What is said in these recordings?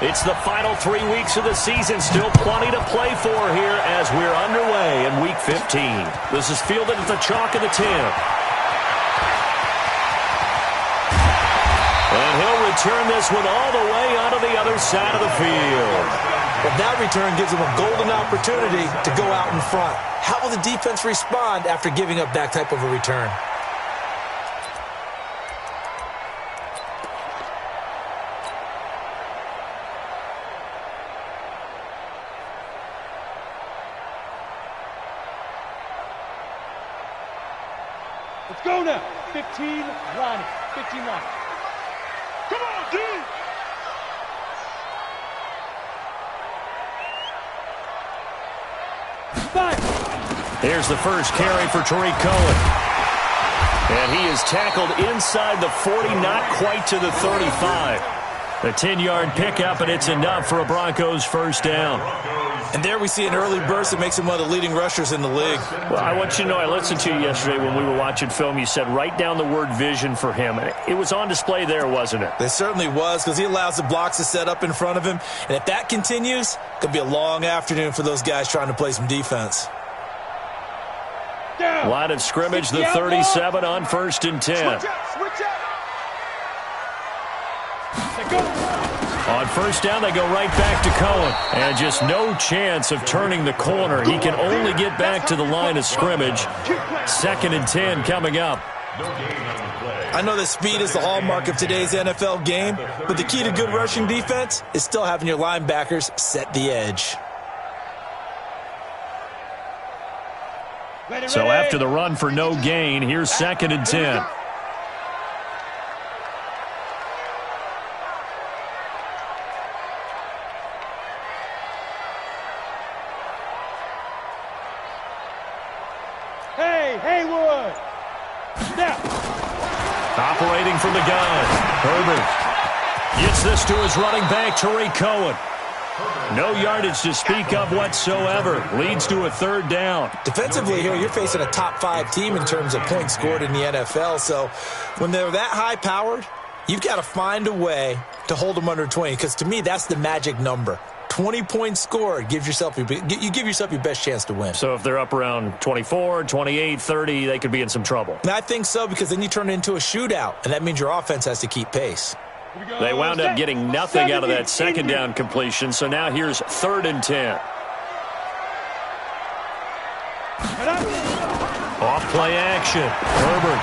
It's the final 3 weeks of the season. Still plenty to play for here as we're underway in Week 15. This is fielded at the chalk of the 10. And he'll return this one all the way onto the other side of the field. Well, that return gives him a golden opportunity to go out in front. How will the defense respond after giving up that type of a return? Let's go now. 15 line. 15 line. Come on, dude. Fire. Here's the first carry for Tariq Cohen. And he is tackled inside the 40, not quite to the 35. A 10-yard pickup, and it's enough for a Broncos first down. And there we see an early burst that makes him one of the leading rushers in the league. Well, I want you to know, I listened to you yesterday when we were watching film. You said write down the word vision for him. It was on display there, wasn't it? It certainly was, because he allows the blocks to set up in front of him. And if that continues, it could be a long afternoon for those guys trying to play some defense. Down. Line of scrimmage, the 37 on 1st and 10. Switch up. Go. On first down, they go right back to Cohen. And just no chance of turning the corner. He can only get back to the line of scrimmage. 2nd and 10 coming up. I know that speed is the hallmark of today's NFL game, but the key to good rushing defense is still having your linebackers set the edge. Ready, So ready. after the run for no gain, here's 2nd and 10. Hey, Haywood. Now. Operating from the gun, Herbert gets this to his running back, Tariq Cohen. No yardage to speak of whatsoever. Leads to a 3rd down. Defensively here, you're facing a top-5 team in terms of points scored in the NFL. So when they're that high-powered, you've got to find a way to hold them under 20. Because to me, that's the magic number. 20 points scored gives yourself you give yourself your best chance to win. So if they're up around 24, 28, 30, they could be in some trouble. And I think so, because then you turn it into a shootout, and that means your offense has to keep pace. They wound up getting nothing out of that 2nd down completion, so now here's 3rd and 10. Off play action. Herbert.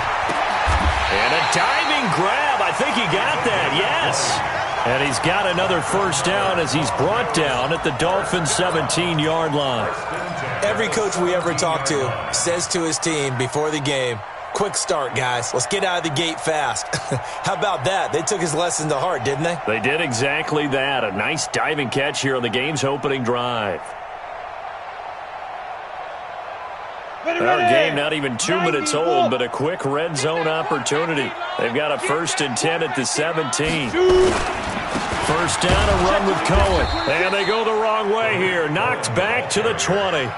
And a diving grab. I think he got that, yes. And he's got another first down as he's brought down at the Dolphins' 17-yard line. Every coach we ever talk to says to his team before the game, quick start, guys. Let's get out of the gate fast. How about that? They took his lesson to heart, didn't they? They did exactly that. A nice diving catch here on the game's opening drive. Our game not even 2 minutes old, but a quick red zone opportunity. They've got a 1st and 10 at the 17. First down, a run with Cohen. And they go the wrong way here. Knocked back to the 20.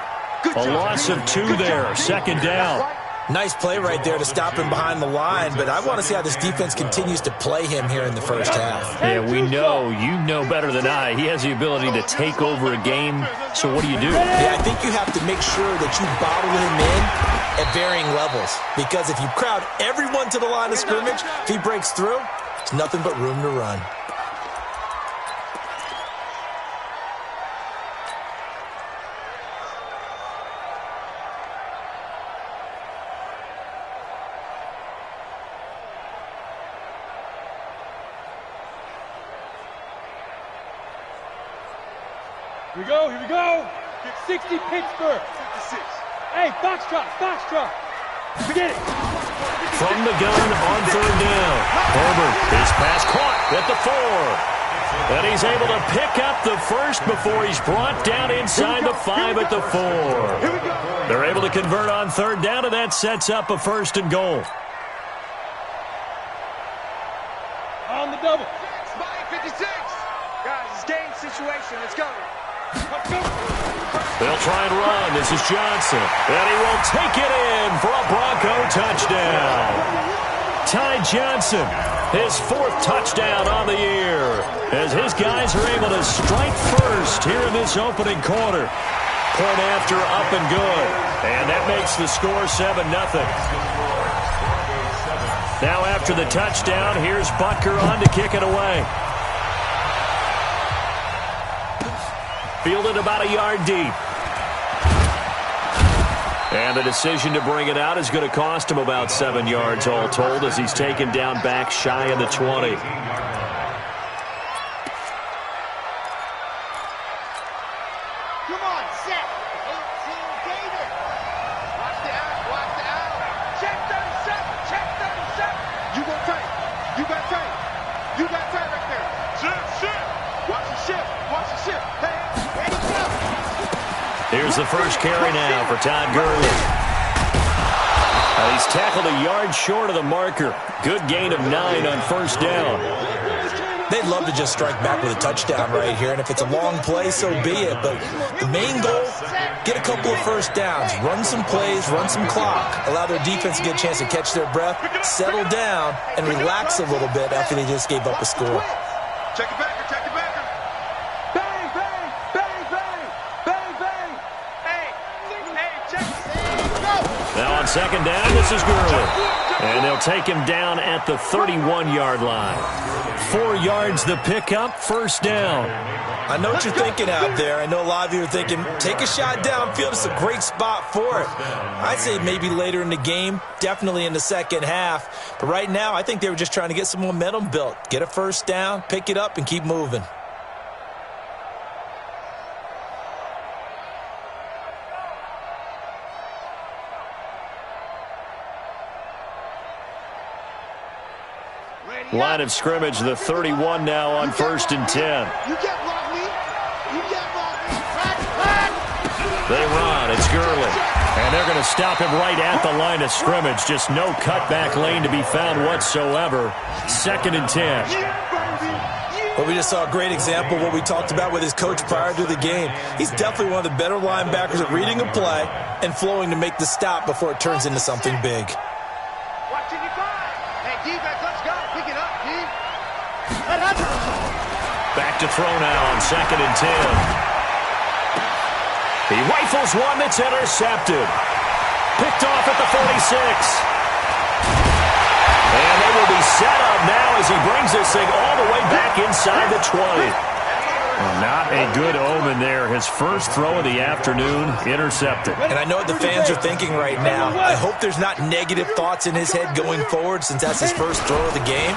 A loss of 2 there. 2nd down. Nice play right there to stop him behind the line, but I want to see how this defense continues to play him here in the first half. Yeah, we know, you know better than I, he has the ability to take over a game. So what do you do? Yeah, I think you have to make sure that you bottle him in at varying levels, because if you crowd everyone to the line of scrimmage, if he breaks through, it's nothing but room to run. Here we go. 60 Pittsburgh. 56. Hey, Foxtrot. Forget it. From the gun on 3rd down. Herbert, his pass caught at the 4. And he's able to pick up the first before he's brought down inside the 5 at the 4. They're able to convert on 3rd down, and that sets up a 1st and goal. On the double. 56. Guys, it's game situation. Let's go. They'll try and run. This is Johnson. And he will take it in for a Bronco touchdown. Ty Johnson, his 4th touchdown on the year, as his guys are able to strike first here in this opening quarter. Point after, up and good. And that makes the score 7-0. Now after the touchdown, here's Butker on to kick it away. Fielded about a yard deep. And the decision to bring it out is going to cost him about 7 yards all told, as he's taken down back shy of the 20. Here's the first carry now for Todd Gurley. He's tackled a yard short of the marker. Good gain of 9 on first down. They'd love to just strike back with a touchdown right here, and if it's a long play, so be it. But the main goal, get a couple of first downs, run some plays, run some clock, allow their defense to get a chance to catch their breath, settle down, and relax a little bit after they just gave up a score. Check it back. Now on second down, this is Gurley. And they'll take him down at the 31-yard line. 4 yards the pickup, first down. I know what you're thinking out there. I know a lot of you are thinking, take a shot downfield. It's a great spot for it. I'd say maybe later in the game, definitely in the second half. But right now, I think they were just trying to get some momentum built. Get a first down, pick it up, and keep moving. Line of scrimmage, the 31 now on 1st and 10. You can't block me. They run. It's Gurley. And they're going to stop him right at the line of scrimmage. Just no cutback lane to be found whatsoever. 2nd and 10. Well, we just saw a great example of what we talked about with his coach prior to the game. He's definitely one of the better linebackers at reading a play and flowing to make the stop before it turns into something big. Watching you find. Hey, defense, let's go. Pick it up, D. Back to throw now on 2nd and 10. He rifles one that's intercepted. Picked off at the 46. And they will be set up now as he brings this thing all the way back inside the 20. Well, not a good omen there. His first throw of the afternoon, intercepted. And I know what the fans are thinking right now. I hope there's not negative thoughts in his head going forward since that's his first throw of the game.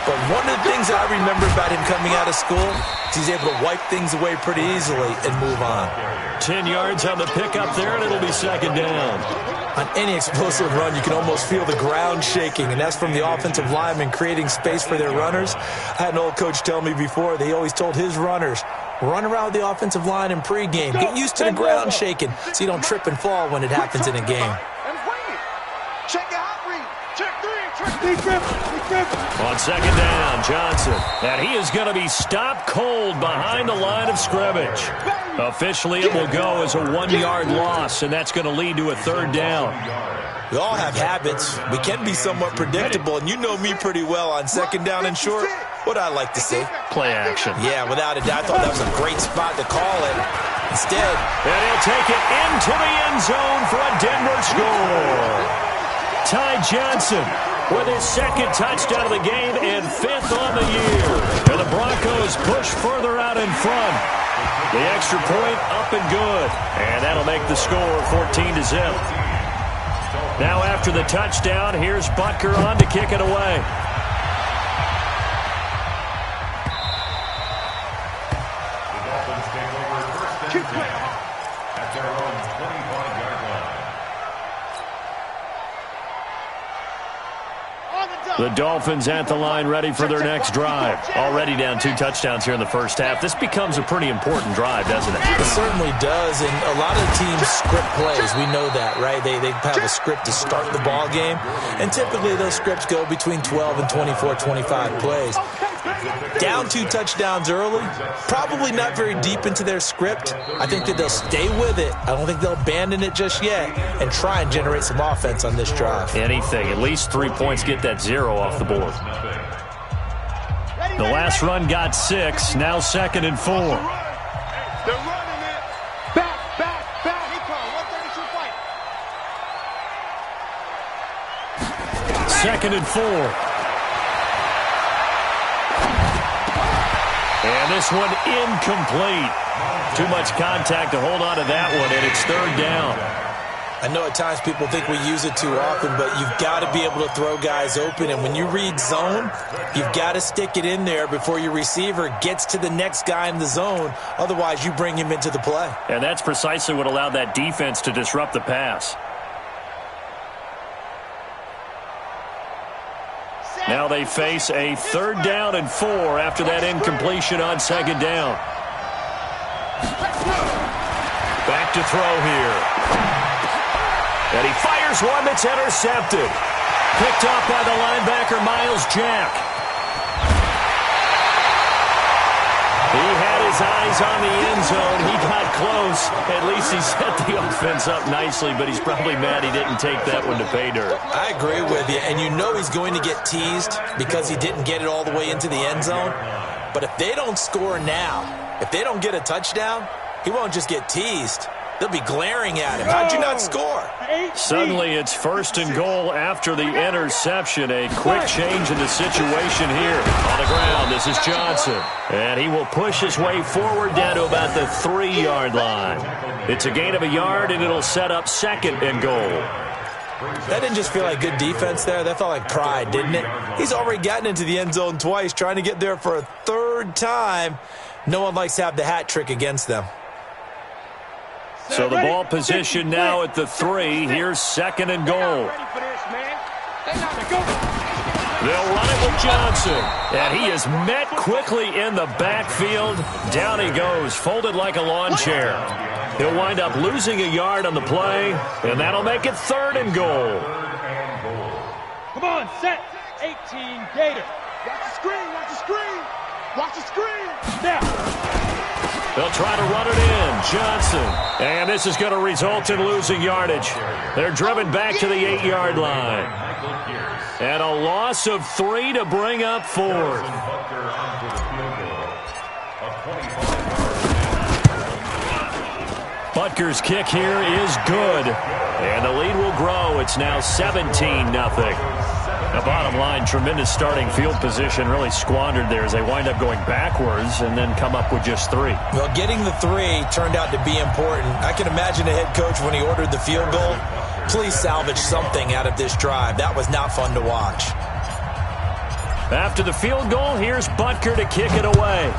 But one of the things I remember about him coming out of school is he's able to wipe things away pretty easily and move on. 10 yards on the pickup there, and it'll be 2nd down. On any explosive run, you can almost feel the ground shaking, and that's from the offensive linemen creating space for their runners. I had an old coach tell me before, they always told his runners, run around the offensive line in pregame. Get used to the ground shaking so you don't trip and fall when it happens in a game. Check the hot read. Check 3. On 2nd down, Johnson. And he is going to be stopped cold behind the line of scrimmage. Officially, it will go as a 1-yard loss, and that's going to lead to a 3rd down. We all have habits. We can be somewhat predictable, and you know me pretty well on 2nd down and short. What I like to see. Play action. Yeah, without a doubt. I thought that was a great spot to call it. Instead. And he'll take it into the end zone for a Denver score. Ty Johnson with his 2nd touchdown of the game and 5th on the year. And the Broncos push further out in front. The extra point up and good. And that'll make the score 14-0. Now after the touchdown, here's Butker on to kick it away. The Dolphins at the line ready for their next drive. Already down 2 touchdowns here in the first half. This becomes a pretty important drive, doesn't it? It certainly does, and a lot of teams script plays. We know that, right? They have a script to start the ball game, and typically those scripts go between 12 and 24, 25 plays. Down 2 touchdowns early, probably not very deep into their script. I think that they'll stay with it. I don't think they'll abandon it just yet and try and generate some offense on this drive. Anything, at least 3 points, get that 0 off the board. The last run got 6, now 2nd and 4. They're running it. Back. He called 132 fight. 2nd and 4. And this one incomplete. Too much contact to hold on to that one, and it's 3rd down. I know at times people think we use it too often, but you've got to be able to throw guys open. And when you read zone, you've got to stick it in there before your receiver gets to the next guy in the zone. Otherwise, you bring him into the play. And that's precisely what allowed that defense to disrupt the pass. Now they face a 3rd down and 4 after that incompletion on 2nd down. Back to throw here. And he fires one that's intercepted. Picked off by the linebacker, Miles Jack. He had his eyes on the end zone. He got close. At least he set the offense up nicely, but he's probably mad he didn't take that one to pay dirt. I agree with you, and you know he's going to get teased because he didn't get it all the way into the end zone. But if they don't score now, if they don't get a touchdown, he won't just get teased. They'll be glaring at him. How'd you not score? Suddenly it's 1st and goal after the interception. A quick change in the situation here. On the ground, this is Johnson. And he will push his way forward down to about the 3-yard line. It's a gain of a yard, and it'll set up 2nd and goal. That didn't just feel like good defense there. That felt like pride, didn't it? He's already gotten into the end zone twice, trying to get there for a 3rd time. No one likes to have the hat trick against them. So the ball position now at the 3. Here's 2nd and goal. They'll run it with Johnson. And he is met quickly in the backfield. Down he goes, folded like a lawn chair. He'll wind up losing a yard on the play, and that'll make it 3rd and goal. Come on, set. 18 Gator. Watch the screen. Watch the screen. Now. They'll try to run it in. Johnson. And this is going to result in losing yardage. They're driven back to the 8-yard line. And a loss of 3 to bring up 4th. Butker's kick here is good. And the lead will grow. It's now 17-0. The bottom line, tremendous starting field position, really squandered there as they wind up going backwards and then come up with just 3. Well, getting the 3 turned out to be important. I can imagine a head coach when he ordered the field goal. Please salvage something out of this drive. That was not fun to watch. After the field goal, here's Butker to kick it away.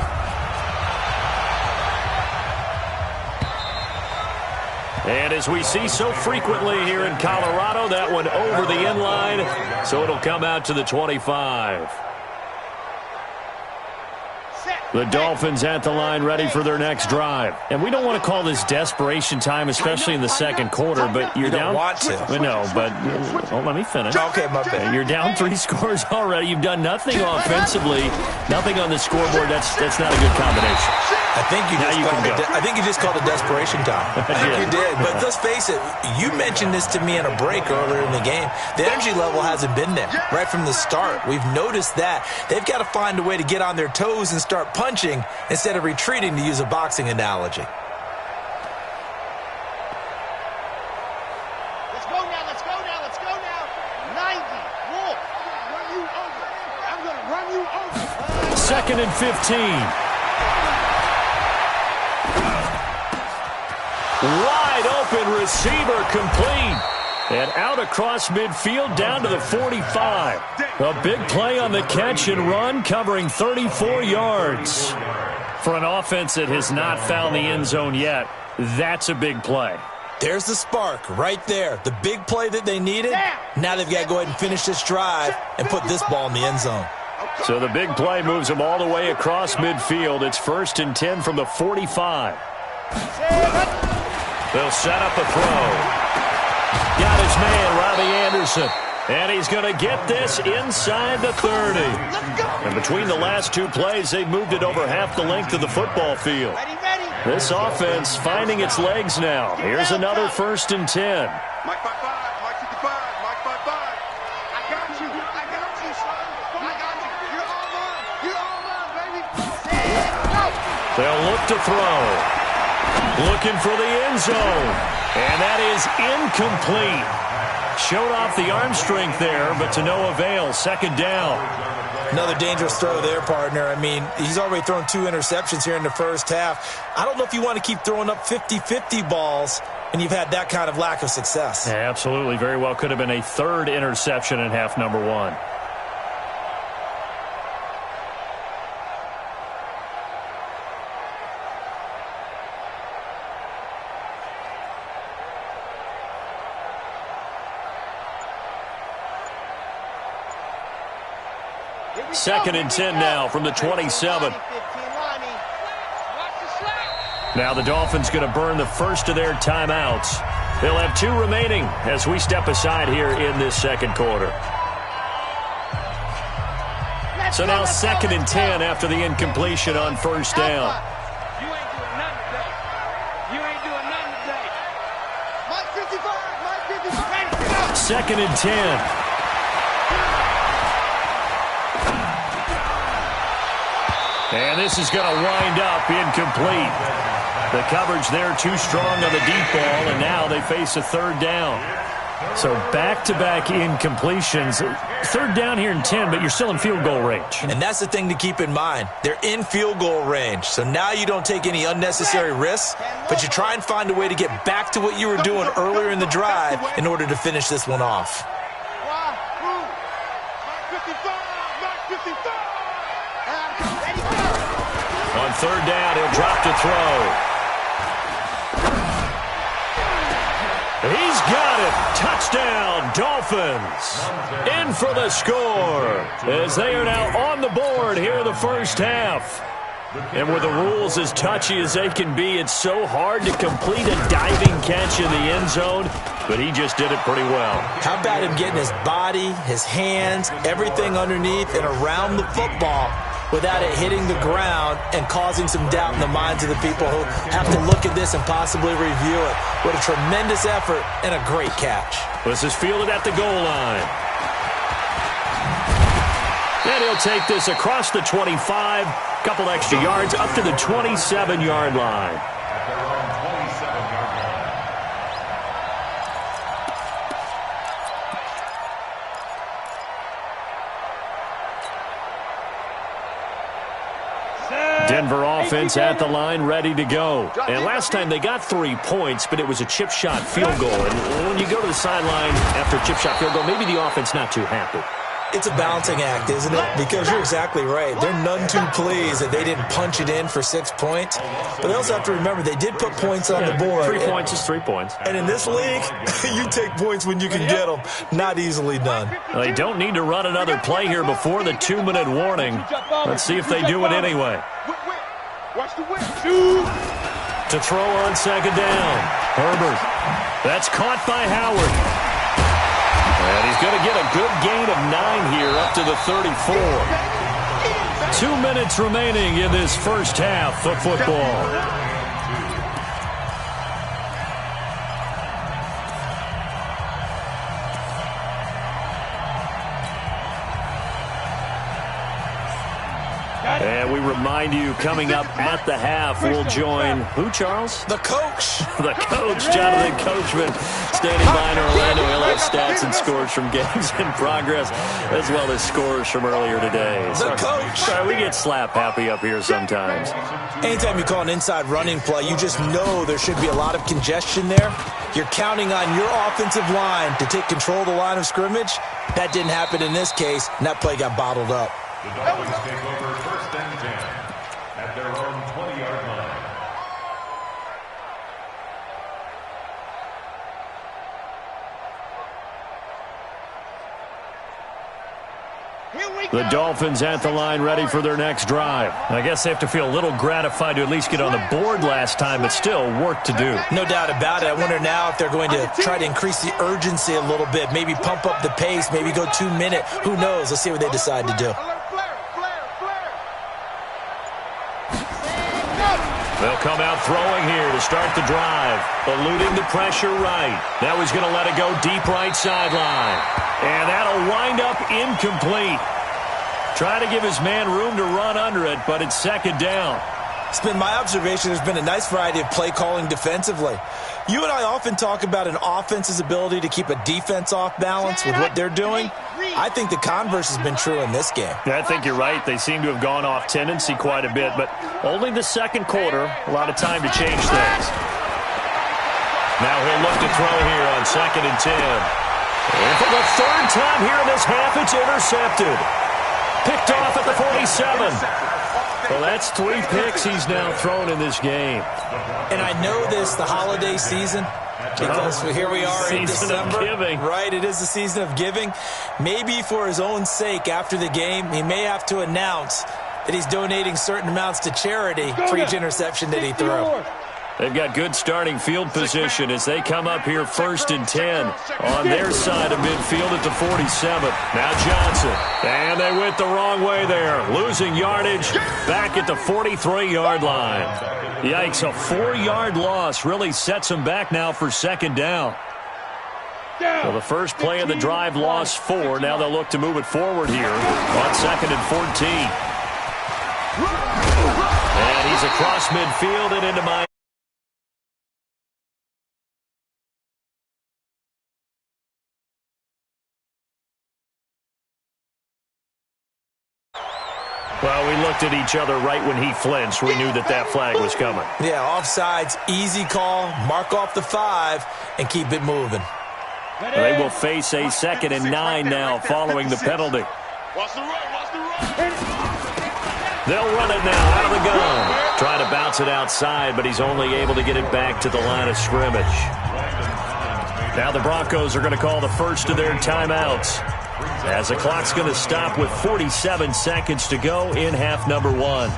And as we see so frequently here in Colorado, that one over the end line, so it'll come out to the 25. The Dolphins at the line ready for their next drive. And we don't want to call this desperation time, especially in the 2nd quarter, but you're down. You don't want to. No, but let me finish. Okay, my bad. You're down 3 scores already. You've done nothing offensively, nothing on the scoreboard. That's not a good combination. I think you just called it desperation time. I think you did. But let's face it, you mentioned this to me in a break earlier in the game. The energy level hasn't been there right from the start. We've noticed that. They've got to find a way to get on their toes and start punching instead of retreating, to use a boxing analogy. Let's go now. 90. Wolf. I'm going to run you over. 2nd and 15. Wide open receiver complete. And out across midfield down to the 45. A big play on the catch and run, covering 34 yards. For an offense that has not found the end zone yet, that's a big play. There's the spark right there. The big play that they needed. Now they've got to go ahead and finish this drive and put this ball in the end zone. So the big play moves them all the way across midfield. It's 1st and 10 from the 45. They'll set up a throw. Got his man, Robbie Anderson. And he's going to get this inside the 30. And between the last two plays, they've moved it over half the length of the football field. This offense finding its legs now. Here's another 1st and 10. Mike 5-5, Mike 55, Mike 5-5. I got you, son. I got you. You're all mine, baby. They'll look to throw. Looking for the end zone. And that is incomplete. Showed off the arm strength there, but to no avail. 2nd down. Another dangerous throw there, partner. I mean, he's already thrown 2 interceptions here in the first half. I don't know if you want to keep throwing up 50-50 balls when you've had that kind of lack of success. Yeah, absolutely. Very well could have been a 3rd interception in half number 1. Second and 10 now from the 27. Now the Dolphins going to burn the first of their timeouts. They'll have 2 remaining as we step aside here in this second quarter. So now 2nd and 10 after the incompletion on 1st down. You ain't doing nothing today. You ain't doing nothing today. Mike 55, Mike 55. 2nd and 10. And this is going to wind up incomplete. The coverage there too strong on the deep ball, and now they face a 3rd down. So back-to-back incompletions. 3rd down here in 10, but you're still in field goal range. And that's the thing to keep in mind. They're in field goal range. So now you don't take any unnecessary risks, but you try and find a way to get back to what you were doing earlier in the drive in order to finish this one off. Mike 55, Mike 55. On 3rd down, he'll drop to throw. He's got it. Touchdown, Dolphins. In for the score as they are now on the board here in the first half. And with the rules as touchy as they can be, it's so hard to complete a diving catch in the end zone, but he just did it pretty well. How about him getting his body, his hands, everything underneath and around the football without it hitting the ground and causing some doubt in the minds of the people who have to look at this and possibly review it. What a tremendous effort and a great catch. This is fielded at the goal line. And he'll take this across the 25, couple extra yards up to the 27-yard line. Denver offense at the line, ready to go. And last time they got 3 points, but it was a chip shot field goal. And when you go to the sideline after a chip shot field goal, maybe the offense not too happy. It's a balancing act, isn't it? Because you're exactly right. They're none too pleased that they didn't punch it in for 6 points. But they also have to remember they did put points on the board. 3 points is 3 points. And in this league, you take points when you can get them. Not easily done. Well, they don't need to run another play here before the 2-minute warning. Let's see if they do it anyway. Watch the whip. To throw on 2nd down. Herbert. That's caught by Howard. And he's going to get a good gain of 9 here up to the 34. 2 minutes remaining in this first half of football. And we remind you, coming up at the half, we'll join who, Charles? The coach. The coach, Jonathan Coachman, standing by in Orlando. He'll have stats and scores from games in progress, as well as scores from earlier today. The coach. Sorry, we get slap happy up here sometimes. Anytime you call an inside running play, you just know there should be a lot of congestion there. You're counting on your offensive line to take control of the line of scrimmage. That didn't happen in this case, and that play got bottled up. The Dolphins take over 1st and 10 at their own 20-yard line. The Dolphins at the line ready for their next drive. I guess they have to feel a little gratified to at least get on the board last time, but still work to do. No doubt about it. I wonder now if they're going to try to increase the urgency a little bit, maybe pump up the pace, maybe go 2 minute. Who knows? Let's see what they decide to do. They'll come out throwing here to start the drive. Eluding the pressure right. Now he's going to let it go deep right sideline. And that'll wind up incomplete. Trying to give his man room to run under it, but it's second down. It's been my observation there's been a nice variety of play calling defensively. You and I often talk about an offense's ability to keep a defense off balance with what they're doing. I think the converse has been true in this game. Yeah, I think you're right. They seem to have gone off tendency quite a bit, but only the second quarter, a lot of time to change things. Now he'll look to throw here on 2nd and 10. And for the third time here in this half, it's intercepted. Picked off at the 47. Well, that's 3 picks he's now thrown in this game. And I know this, the holiday season, because here we are in December. Season of giving. Right, it is the season of giving. Maybe for his own sake after the game, he may have to announce that he's donating certain amounts to charity for each interception that he threw. They've got good starting field position as they come up here 1st and 10 on their side of midfield at the 47. Now Johnson. And they went the wrong way there. Losing yardage back at the 43-yard line. Yikes, a 4-yard loss really sets them back now for 2nd down. Well, the first play of the drive lost 4. Now they'll look to move it forward here on 2nd and 14. And he's across midfield and into my... Well, we looked at each other right when he flinched. We knew that that flag was coming. Yeah, offsides, easy call, mark off the 5, and keep it moving. They will face a 2nd and 9 now following the penalty. They'll run it now out of the gun. Trying to bounce it outside, but he's only able to get it back to the line of scrimmage. Now the Broncos are going to call the first of their timeouts, as the clock's going to stop with 47 seconds to go in half number 1.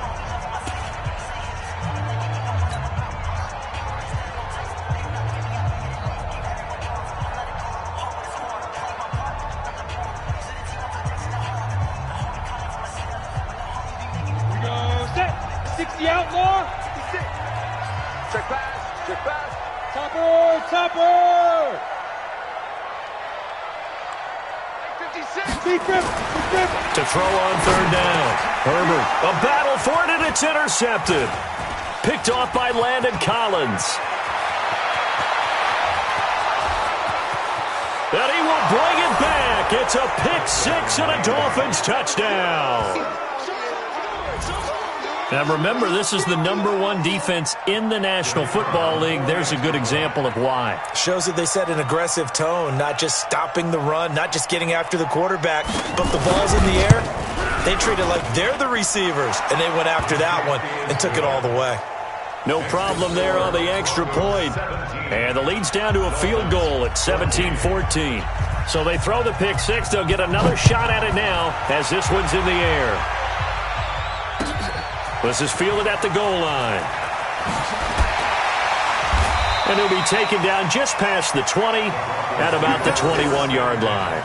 Set. 60 outlaw. 66. Check pass. Check pass. Topper. Topper. 56. Deep grip. Deep grip. To throw on 3rd down. Herbert, a battle for it, and it's intercepted. Picked off by Landon Collins. And he will bring it back. It's a pick 6 and a Dolphins touchdown. Now remember, this is the #1 defense in the National Football League. There's a good example of why. Shows that they set an aggressive tone, not just stopping the run, not just getting after the quarterback, but the ball's in the air. They treat it like they're the receivers, and they went after that one and took it all the way. No problem there on the extra point. And the lead's down to a field goal at 17-14. So they throw the pick 6. They'll get another shot at it now as this one's in the air. This is fielded at the goal line. And he'll be taken down just past the 20 at about the 21-yard line.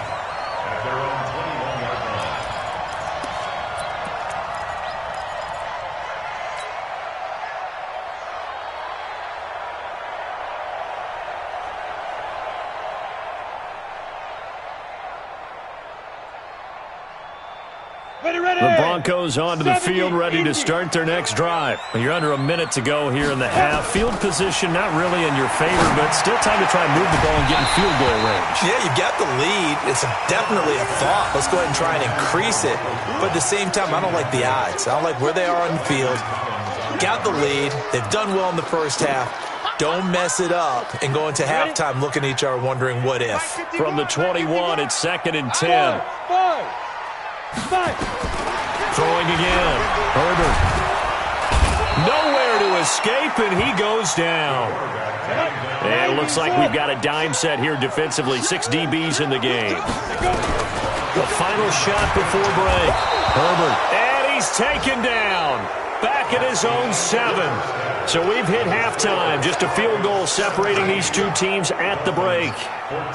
The Broncos onto the field, ready to start their next drive. You're under a minute to go here in the half. Field position not really in your favor, but still time to try and move the ball and get in field goal range. Yeah, you've got the lead. It's definitely a thought. Let's go ahead and try and increase it. But at the same time, I don't like the odds. I don't like where they are on the field. Got the lead. They've done well in the first half. Don't mess it up and go into halftime looking at each other wondering what if. From the 21, it's 2nd and 10. Throwing again. Herbert. Nowhere to escape, and he goes down. And it looks like we've got a dime set here defensively. 6 DBs in the game. The final shot before break. Herbert. And he's taken down. back at his own 7. So we've hit halftime. Just a field goal separating these two teams at the break.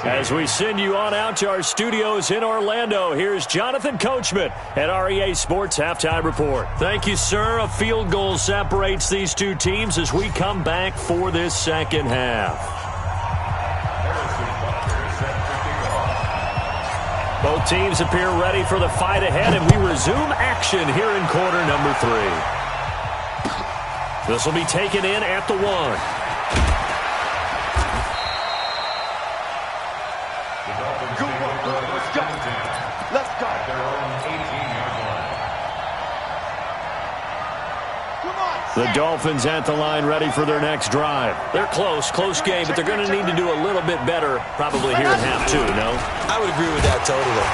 As we send you on out to our studios in Orlando, here's Jonathan Coachman at REA Sports Halftime Report. Thank you, sir. A field goal separates these two teams as we come back for this second half. Both teams appear ready for the fight ahead, and we resume action here in quarter number 3. This will be taken in at the 1. Let's go. The Dolphins at the line ready for their next drive. They're close game, but they're going to need to do a little bit better probably here in half 2, no? I would agree with that totally.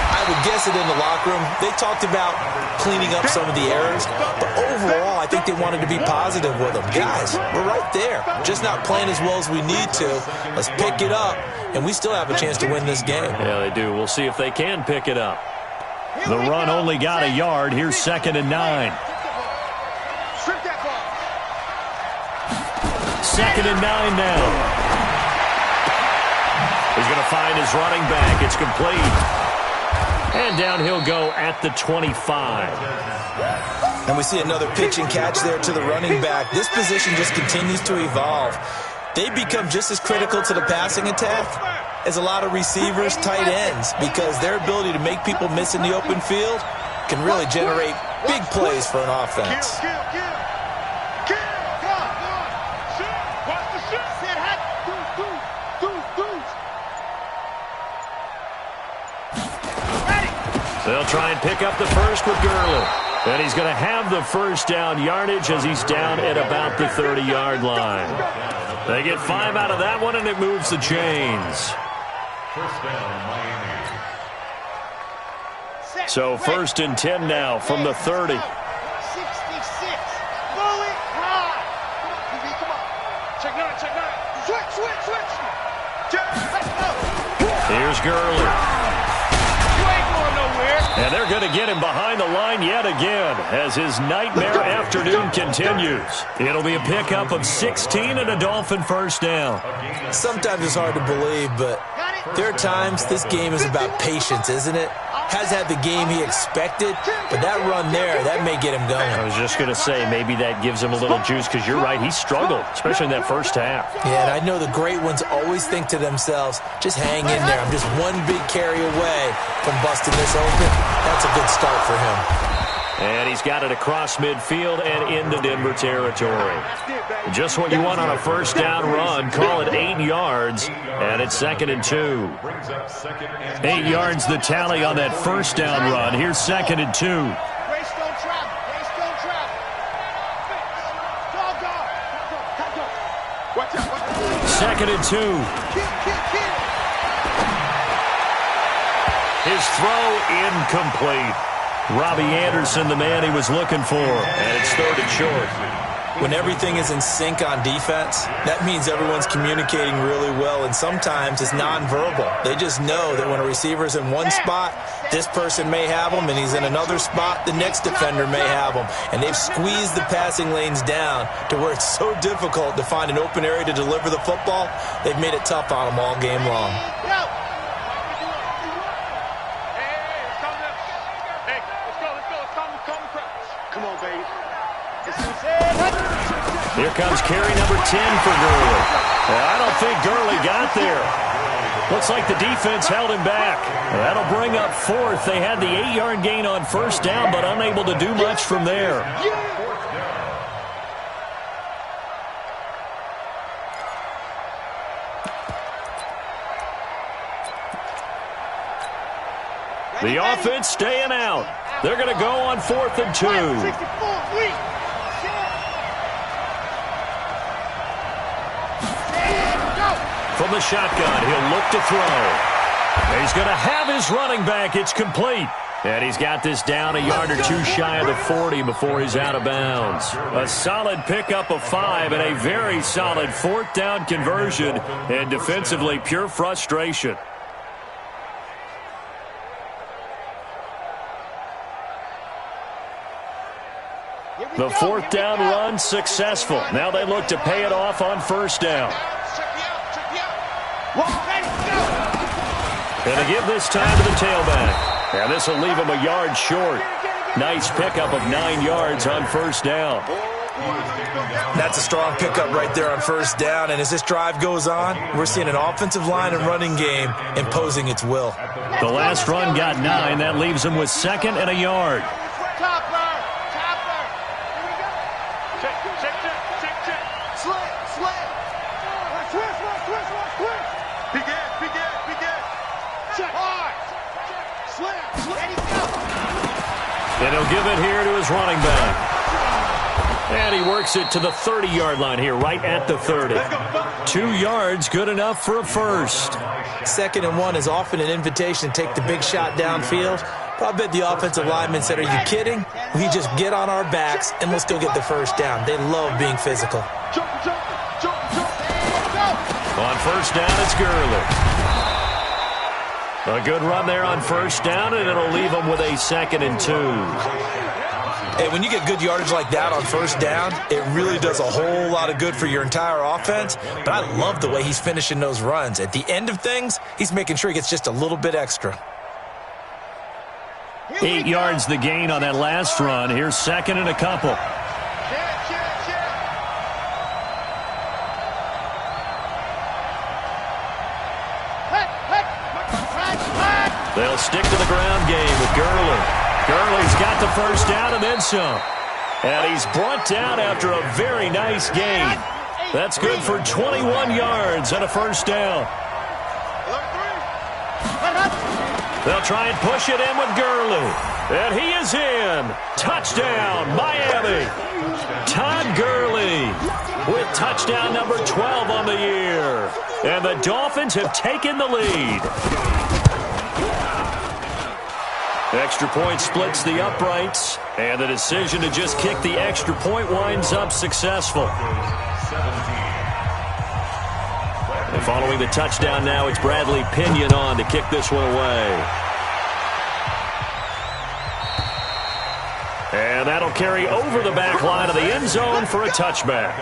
I would guess it in the locker room. They talked about cleaning up some of the errors, but overall, I think they wanted to be positive with them. Guys, we're right there. Just not playing as well as we need to. Let's pick it up, and we still have a chance to win this game. Yeah, they do. We'll see if they can pick it up. The run only got a yard. Here's 2nd and 9. 2nd and 9 now. He's going to find his running back. It's complete. And down he'll go at the 25. And we see another pitch and catch there to the running back. This position just continues to evolve. They become just as critical to the passing attack as a lot of receivers, tight ends, because their ability to make people miss in the open field can really generate big plays for an offense. They'll try and pick up the first with Gurley. And he's going to have the first down yardage as he's down at about the 30-yard line. They get 5 out of that one, and it moves the chains. First down, Miami. So 1st and 10 now from the 30. 66. Blow it high. Come on. Check 9. Switch. Let's go. Here's Gurley. You ain't going nowhere. And they're going to get him behind the line yet again as his nightmare afternoon continues. It'll be a pickup of 16 and a Dolphin first down. Sometimes it's hard to believe, but there are times this game is about patience, isn't it? Has had the game he expected, but that run there, that may get him going. I was just going to say, maybe that gives him a little juice, because you're right, he struggled, especially in that first half. Yeah, and I know the great ones always think to themselves, just hang in there. I'm just one big carry away from busting this open. That's a good start for him. And he's got it across midfield and into Denver territory. Just what you want on a first down run. Call it 8 yards, and it's 2nd and 2. 8 yards the tally on that first down run. Here's 2nd and 2. Second and 2. His throw incomplete. Robbie Anderson, the man he was looking for, and it's 3rd and short. When everything is in sync on defense, that means everyone's communicating really well, and sometimes it's nonverbal. They just know that when a receiver's in one spot, this person may have him, and he's in another spot, the next defender may have him. And they've squeezed the passing lanes down to where it's so difficult to find an open area to deliver the football. They've made it tough on them all game long. Here comes carry number 10 for Gurley. I don't think Gurley got there. Looks like the defense held him back. That'll bring up 4th. They had the 8-yard gain on first down, but unable to do much from there. The offense staying out. They're going to go on 4th and 2. From the shotgun, he'll look to throw. He's going to have his running back. It's complete. And he's got this down a yard or 2 shy of the 40 before he's out of bounds. A solid pickup of 5 and a very solid 4th down conversion. And defensively, pure frustration. The fourth down run successful. Now they look to pay it off on first down. And they give this time to the tailback. And this will leave him a yard short. Nice pickup of 9 yards on first down. That's a strong pickup right there on first down. And as this drive goes on, we're seeing an offensive line and running game imposing its will. The last run got 9. That leaves him with 2nd and a yard. And he'll give it here to his running back. And he works it to the 30-yard line here, right at the 30. 2 yards, good enough for a first. 2nd and 1 is often an invitation to take the big shot downfield. But I bet the offensive lineman said, are you kidding? We just get on our backs and let's go get the first down. They love being physical. On first down, it's Gurley. A good run there on first down, and it'll leave them with a 2nd and 2. Hey, when you get good yardage like that on first down, it really does a whole lot of good for your entire offense. But I love the way he's finishing those runs. At the end of things, he's making sure he gets just a little bit extra. 8 yards the gain on that last run. Here's 2nd and a couple. They'll stick to the ground game with Gurley. Gurley's got the first down and then some. And he's brought down after a very nice gain. That's good for 21 yards and a first down. They'll try and push it in with Gurley. And he is in. Touchdown, Miami. Todd Gurley with touchdown number 12 on the year. And the Dolphins have taken the lead. Extra point splits the uprights, and the decision to just kick the extra point winds up successful. And following the touchdown now, it's Bradley Pinion on to kick this one away. And that'll carry over the back line of the end zone for a touchback.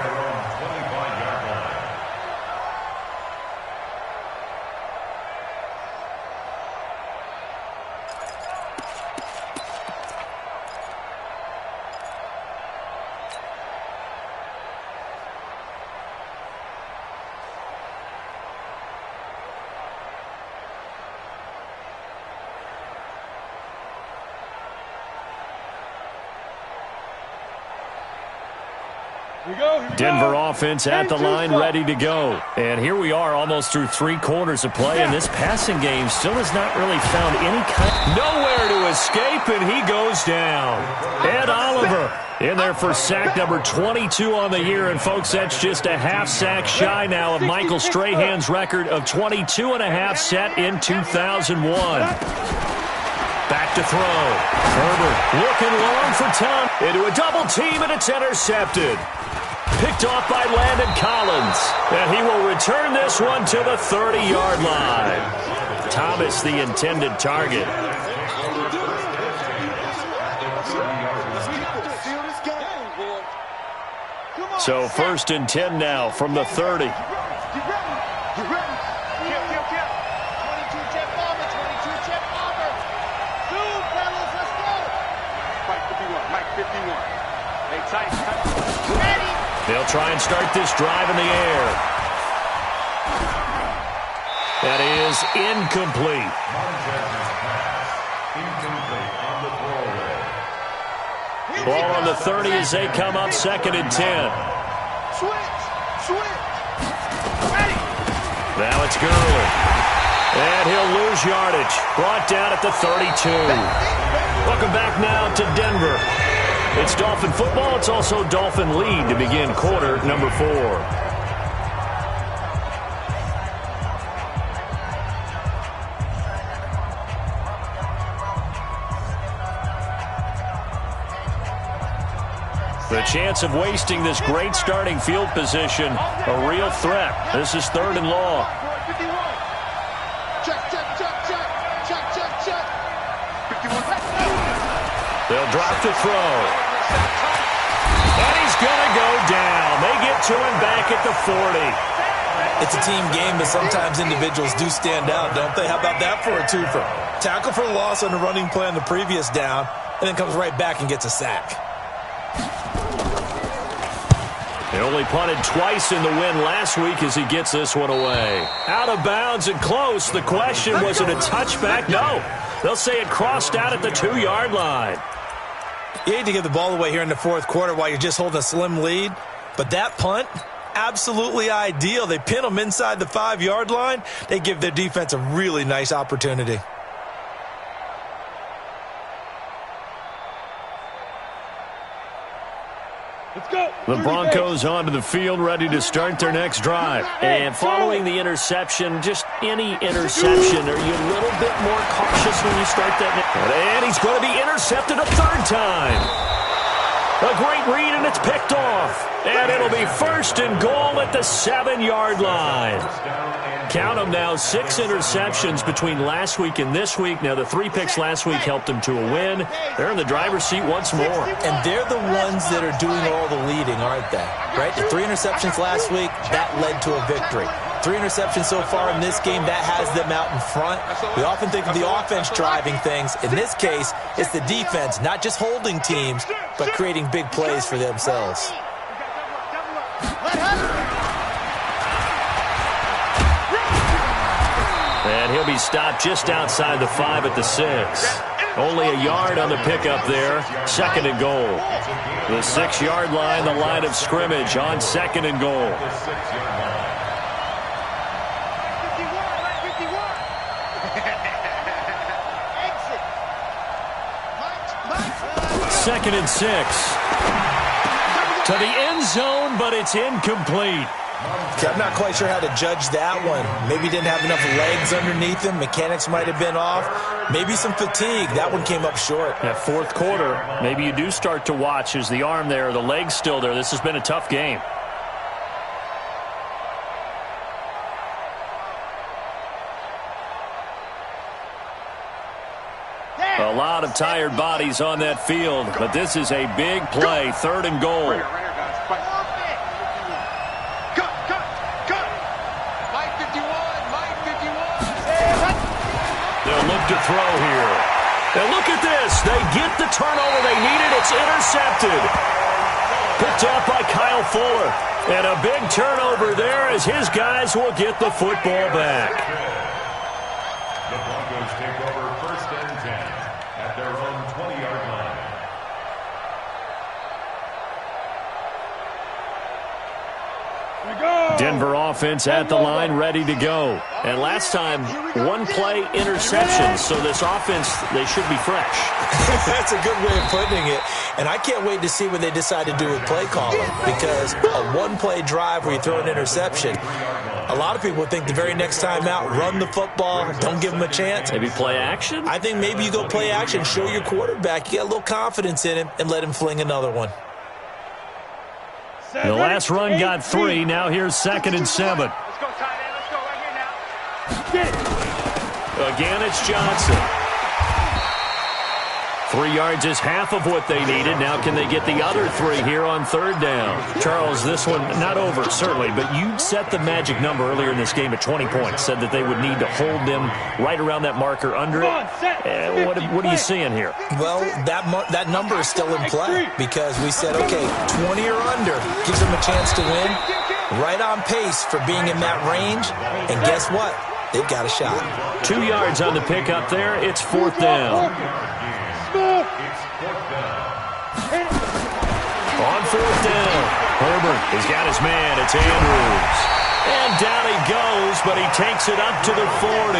Denver offense at the line, ready to go. And here we are almost through 3 quarters of play, and this passing game still has not really found any kind. Nowhere to escape, and he goes down. Ed Oliver in there for sack number 22 on the year. And, folks, that's just a half sack shy now of Michael Strahan's record of 22 and a half set in 2001. Back to throw. Herbert looking long for Tom. Into a double team, and it's intercepted. Picked off by Landon Collins. And he will return this one to the 30-yard line. Thomas, the intended target. So 1st and 10 now from the 30. They'll try and start this drive in the air. That is incomplete. Ball on the 30 as they come up 2nd and 10. Now it's Gurley. And he'll lose yardage. Brought down at the 32. Welcome back now to Denver. It's Dolphin football. It's also Dolphin lead to begin quarter number 4. The chance of wasting this great starting field position, a real threat. This is 3rd and long. They'll drop to throw. And he's going to go down. They get to him back at the 40. It's a team game, but sometimes individuals do stand out, don't they? How about that for a twofer? Tackle for loss on the running play on the previous down, and then comes right back and gets a sack. He only punted twice in the win last week as he gets this one away. Out of bounds and close. The question, was it a touchback? No. They'll say it crossed out at the 2-yard line. You hate to give the ball away here in the fourth quarter while you're just holding a slim lead, but that punt, absolutely ideal. They pin them inside the 5-yard line. They give their defense a really nice opportunity. The Broncos onto the field, ready to start their next drive. And following the interception, just any interception, are you a little bit more cautious when you start that? And he's going to be intercepted a third time. A great read, and it's picked off. And it'll be first and goal at the 7-yard line. Count them now, 6 interceptions between last week and this week. Now, the 3 picks last week helped them to a win. They're in the driver's seat once more. And they're the ones that are doing all the leading, aren't they? Right? The 3 interceptions last week, that led to a victory. 3 interceptions so far in this game, that has them out in front. We often think of the offense driving things. In this case, it's the defense, not just holding teams, but creating big plays for themselves. And he'll be stopped just outside the 5 at the 6. Only a yard on the pickup there. 2nd and goal. The 6-yard line, the line of scrimmage on 2nd and goal. 2nd and 6. To the end zone, but it's incomplete. I'm not quite sure how to judge that one. Maybe didn't have enough legs underneath him. Mechanics might have been off. Maybe some fatigue. That one came up short. That fourth quarter, maybe you do start to watch. Is the arm there, the leg's still there? This has been a tough game. A lot of tired bodies on that field, but this is a big play. 3rd and goal. They'll look to throw here. And look at this. They get the turnover they needed. It's intercepted. Picked off by Kyle Fuller. And a big turnover there as his guys will get the football back. The Broncos take over 1st and 10 at their own 20-yard line. Denver offense at the line, ready to go. And last time, 1-play interception. So this offense, they should be fresh. That's a good way of putting it. And I can't wait to see what they decide to do with play calling. Because a 1-play drive where you throw an interception, a lot of people think the very next time out, run the football, don't give them a chance. Maybe play action? I think maybe you go play action, show your quarterback, you got a little confidence in him, and let him fling another one. The last run got 3. Now here's 2nd and 7. Let's go, tight end. Let's go right here now. Again, it's Johnson. 3 yards is half of what they needed. Now can they get the other 3 here on 3rd down? Charles, this one not over, certainly, but you set the magic number earlier in this game at 20 points. Said that they would need to hold them right around that marker under it. What are you seeing here? Well, that number is still in play because we said, okay, 20 or under gives them a chance to win. Right on pace for being in that range. And guess what? They've got a shot. 2 yards on the pickup there. It's 4th down. It's 4th down. On 4th down, Herbert has got his man. It's Andrews. And down he goes, but he takes it up to the 40.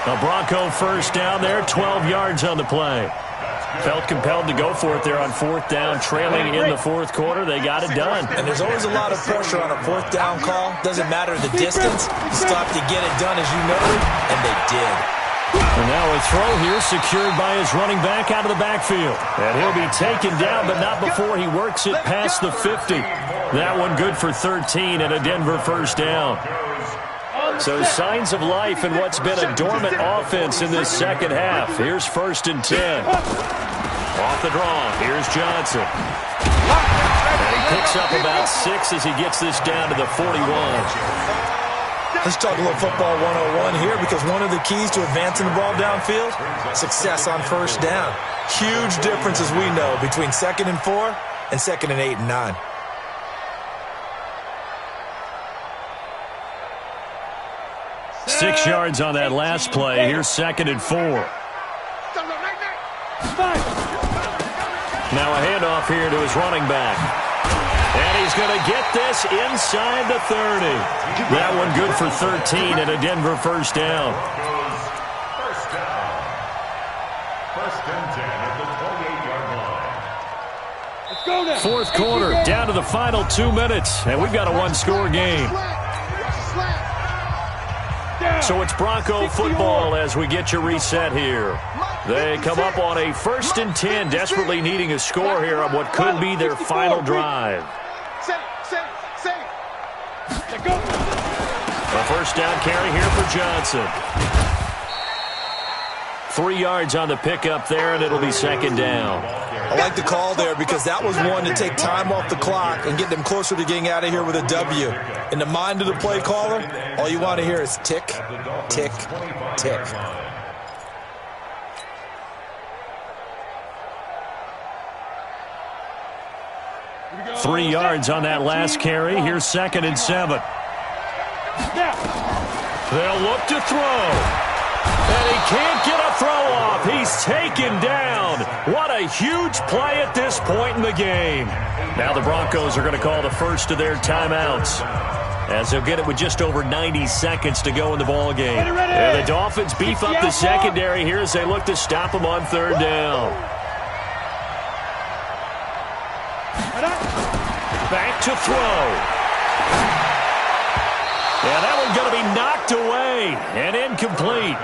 A Bronco 1st down there, 12 yards on the play. Felt compelled to go for it there on 4th down, trailing in the 4th quarter. They got it done. And there's always a lot of pressure on a 4th down call. Doesn't matter the distance. You still have to get it done, as you noted, and they did. And now a throw here secured by his running back out of the backfield. And he'll be taken down, but not before he works it past the 50. That one good for 13 and a Denver 1st down. So signs of life in what's been a dormant offense in this 2nd half. Here's 1st and 10. Off the draw. Here's Johnson. And he Picks up about 6 as he gets this down to the 41. Let's talk a little football 101 here, because one of the keys to advancing the ball downfield, success on first down. Huge difference, as we know, between 2nd and 4 and 2nd and 8 and 9. Six yards on that last play. Here's 2nd and 4. Now a handoff here to his running back. And he's going to get this inside the 30. That one good for 13 and a Denver first down. First down. First and 10 at the 28-yard line. Let's go now. Fourth quarter, down to the final 2 minutes, and we've got a one-score game. So it's Bronco football as we get you reset here. They come up on a 1st and 10, desperately needing a score here on what could be their final drive. A first down carry here for Johnson. 3 yards on the pickup there, and it'll be 2nd down. I like the call there, because that was one to take time off the clock and get them closer to getting out of here with a W. In the mind of the play caller, all you want to hear is tick, tick, tick. 3 yards on that last carry. Here's 2nd and 7. They'll look to throw. And he can't get a throw off. He's taken down. What a huge play at this point in the game. Now the Broncos are going to call the first of their timeouts, as they'll get it with just over 90 seconds to go in the ball game. And the Dolphins beef up the secondary here as they look to stop them on 3rd down. Back to throw. Yeah, that one's going to be knocked away and incomplete.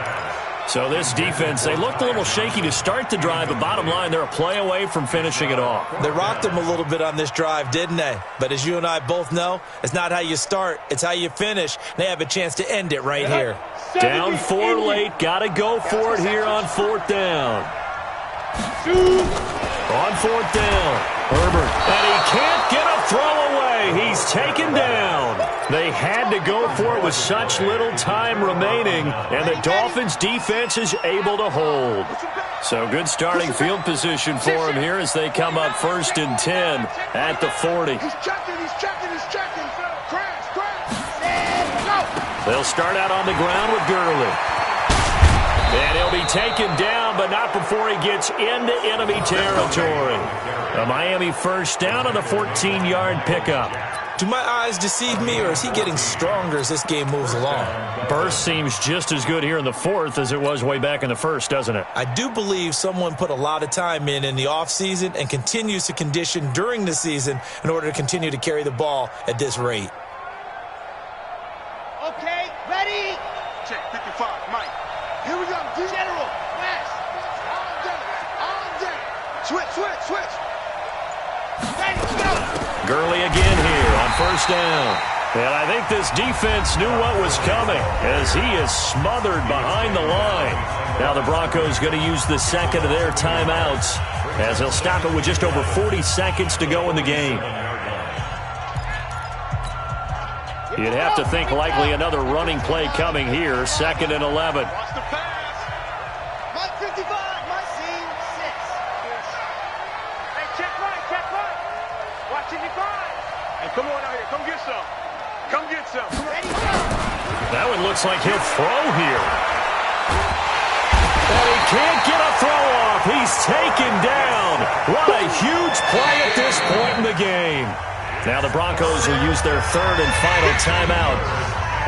So this defense, they looked a little shaky to start the drive, but bottom line, they're a play away from finishing it off. They rocked them a little bit on this drive, didn't they? But as you and I both know, it's not how you start, it's how you finish. They have a chance to end it right here. Down 4 late, got to go for it here on 4th down. On 4th down, Herbert, and he can't get a throw away. He's taken down. They had to go for it with such little time remaining, and the Dolphins' defense is able to hold. So good starting field position for him here as they come up 1st and 10 at the 40. He's checking. Crash. They'll start out on the ground with Gurley. And he'll be taken down, but not before he gets into enemy territory. A Miami first down on a 14-yard pickup. Do my eyes deceive me, or is he getting stronger as this game moves along? Burst seems just as good here in the 4th as it was way back in the 1st, doesn't it? I do believe someone put a lot of time in the offseason and continues to condition during the season in order to continue to carry the ball at this rate. Okay, ready? Check, 55, Mike. Here we go, General, West. All day. Switch. Ready, go. Gurley again here on 1st down. And I think this defense knew what was coming as he is smothered behind the line. Now the Broncos going to use the 2nd of their timeouts as they'll stop it with just over 40 seconds to go in the game. You'd have to think likely another running play coming here, 2nd and 11. Watch the pass. Mike 55, Mike scene 6. Hey, check right. Watch 55. Hey, come on out here. Come get some. Ready, go. That one looks like he'll throw here. And he can't get a throw off. He's taken down. What a huge play at this point in the game. Now the Broncos will use their 3rd and final timeout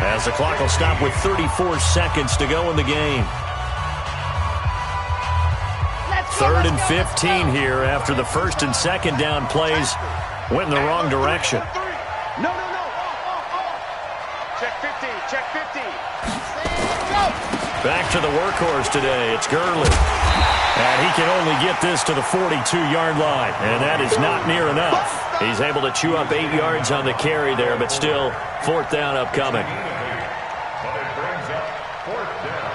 as the clock will stop with 34 seconds to go in the game. 3rd and 15 here after the 1st and 2nd down plays went in the wrong direction. No. Check 50. Go. Back to the workhorse today. It's Gurley. And he can only get this to the 42-yard line, and that is not near enough. He's able to chew up 8 yards on the carry there, but still 4th down upcoming. But it brings up 4th down.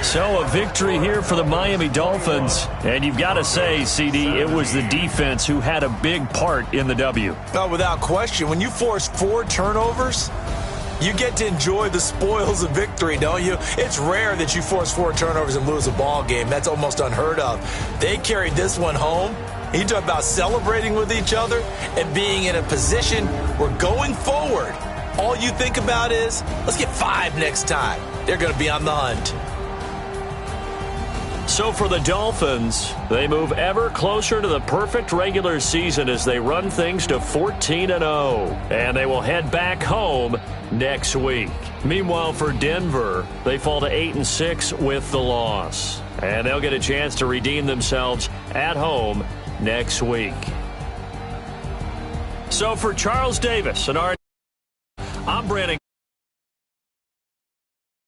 So a victory here for the Miami Dolphins. And you've got to say, CD, it was the defense who had a big part in the W. Oh, without question. When you force 4 turnovers, you get to enjoy the spoils of victory, don't you? It's rare that you force 4 turnovers and lose a ball game. That's almost unheard of. They carried this one home. You talk about celebrating with each other and being in a position where going forward, all you think about is, let's get 5 next time. They're going to be on the hunt. So for the Dolphins, they move ever closer to the perfect regular season as they run things to 14-0. And they will head back home next week. Meanwhile, for Denver, they fall to 8-6 with the loss. And they'll get a chance to redeem themselves at home next week. So for Charles Davis and I'm Brandon.